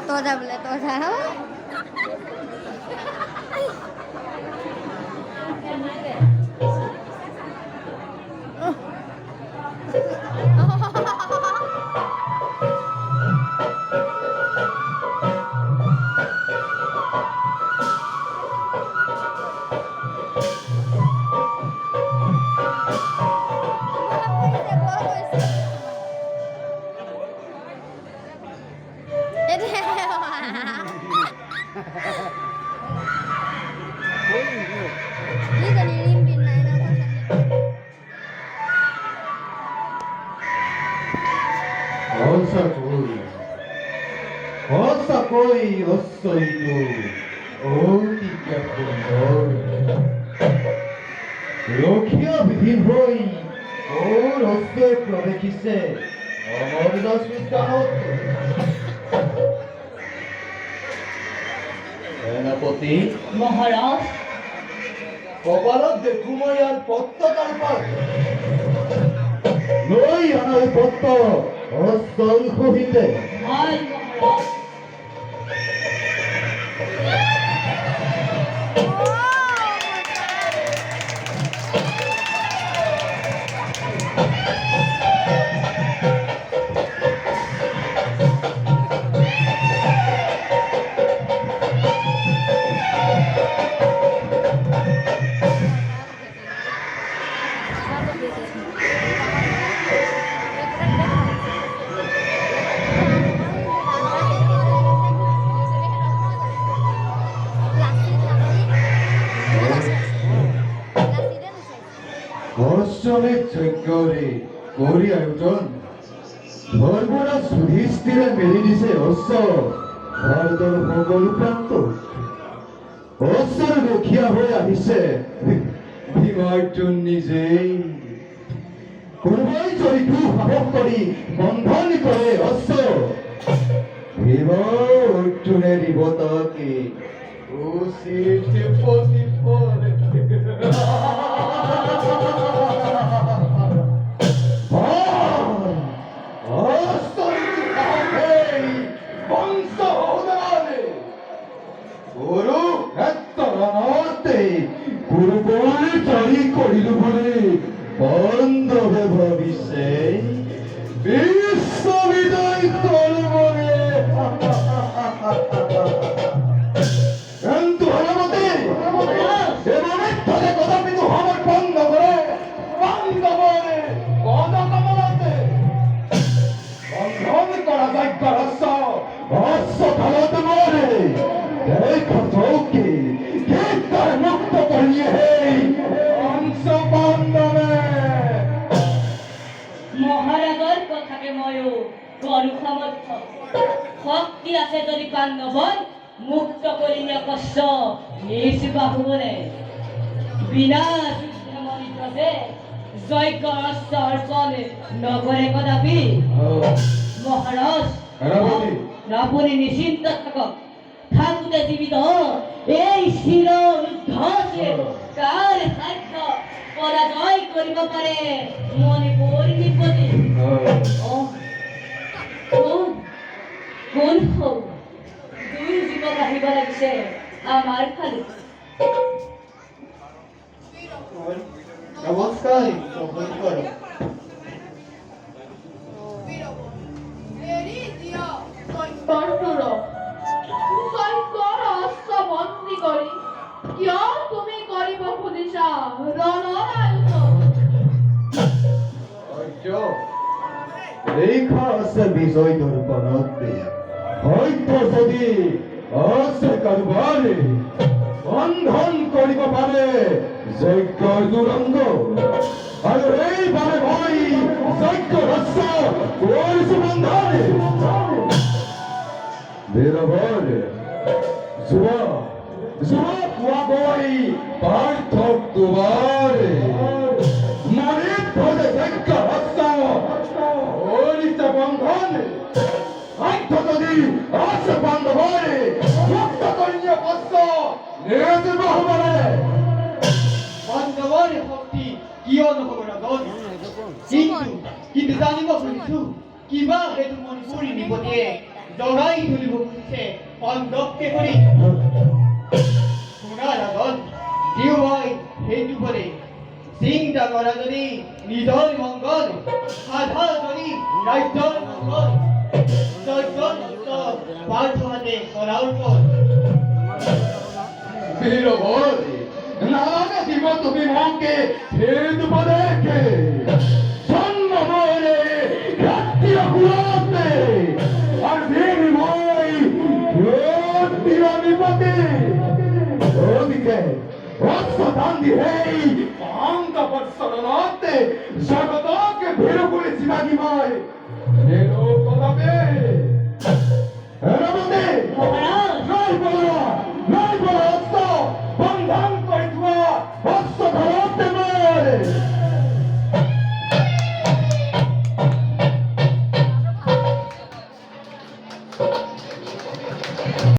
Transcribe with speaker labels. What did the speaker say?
Speaker 1: তোজা বলে তোজা
Speaker 2: Osakoi osoitu otikapundor Rokia bidhin hoi or osse probekise amordas vidyanot Senapati
Speaker 3: মহারাজ
Speaker 2: কপালত দেখুমই আর পত্ত কালপাত লই আনাই পত্ত অস্তল কহিতে
Speaker 3: হাই মহারাজ
Speaker 2: অষ্টমের যজ্ঞরে করি আয়োজন ধর্মরা সুধিষ্ঠিরে মেলি দিছে অশ্ব ভারতৰ ভগল প্ৰান্ত অশ্বৰ ৰখীয়া হৈ আহিছে ভীমাৰ্জুন নিজেই কোনোবাই যদি সাহস কৰি বন্ধন কৰে অশ্ব ভীম অৰ্জুনে দিব তাকে উচিত প্ৰতিফল গুরুকুল চৰি কৰিলো বুলি বন্ধৱে ভাবিছে বিশ্ববিজয় করবরে কিন্তু হলমতে এভাবে তাকে কদাপি সমর্পণ নকৰে বান্ধৱৰে পদ কমলতে বন্ধন কৰা যজ্ঞ হস্য থালত মৰে এই চৌকি তার মুক্ত করিয়ে অংশ বান্ধবে
Speaker 3: মহারাজৰ কথাকে ময়ো কৰো সমৰ্থ শক্তি আছে যদি পাণ্ডৱৰ মুক্ত কৰি নিয়া কষ্ট নিজ বাহুবলে বিনা যুদ্ধমণিত্ৰতে যজ্ঞ অস্ত্ৰ অৰ্পণ নকৰে কদাপি মহাৰাজ আপুনি নিশ্চিন্ত থাকক থাকোঁতে জীবিত এই শিৰ উদ্ধসে কাৰ সাধ্য পৰাজয় কৰিব পাৰে মনে পৰিণিপতি কোন হও দুই যুৱক আহিব লাগিছে আমাৰ ফালে
Speaker 2: নমস্কাৰ
Speaker 4: কিয় তুমি কৰিব খুজিছা ৰণৰ
Speaker 2: রেখা আছে বিজয় দর্পণতে হয়তো যদি আছে কারবারে বন্ধন করিব পারে যজ্ঞ দুরঙ্গ আর এইভাবে ভাই যজ্ঞ রস্য করিস বন্ধনে বীরবর যুবা যুবা কুয়া বই পার্থক তোমার মনে ধরে যজ্ঞ রস্য করিস বন্ধনে আইতো যদি আস বন্ধ হয় মুক্ত করিয়া বস্ত নিজ বাহুবলে
Speaker 5: বান্ধৱৰ শক্তি কিয় নহ'ব ৰাজন কিন্তু জানিব খুজিছো কিবা সেইটো মণিপুৰী নিপতিয়ে জগাই তুলিব খুজিছে পাণ্ডৱকে কৰি শুনা ৰাজন দিও মই সেইটো কৰে চিন্তা কৰা যদি নিজৰ মংগল সাধা যদি ৰাজ্যৰ মংগল যজ্ঞৰ পাৰ্থহাতে কৰাৰ পথ
Speaker 2: বীরবর নানা দিব তুমি মকে ভেদ বলেকে সন্মরে রাত্রিয় গুলাতে আর ভীর মই ভ্রতির বিপদে ওদিকে অস্ত্র দান্দি হেই অঙ্ক বৎসরণতে জগতকে ভীর করে চিনাকি মই ভীর কদাবে এর মধ্যে
Speaker 3: মহারাজ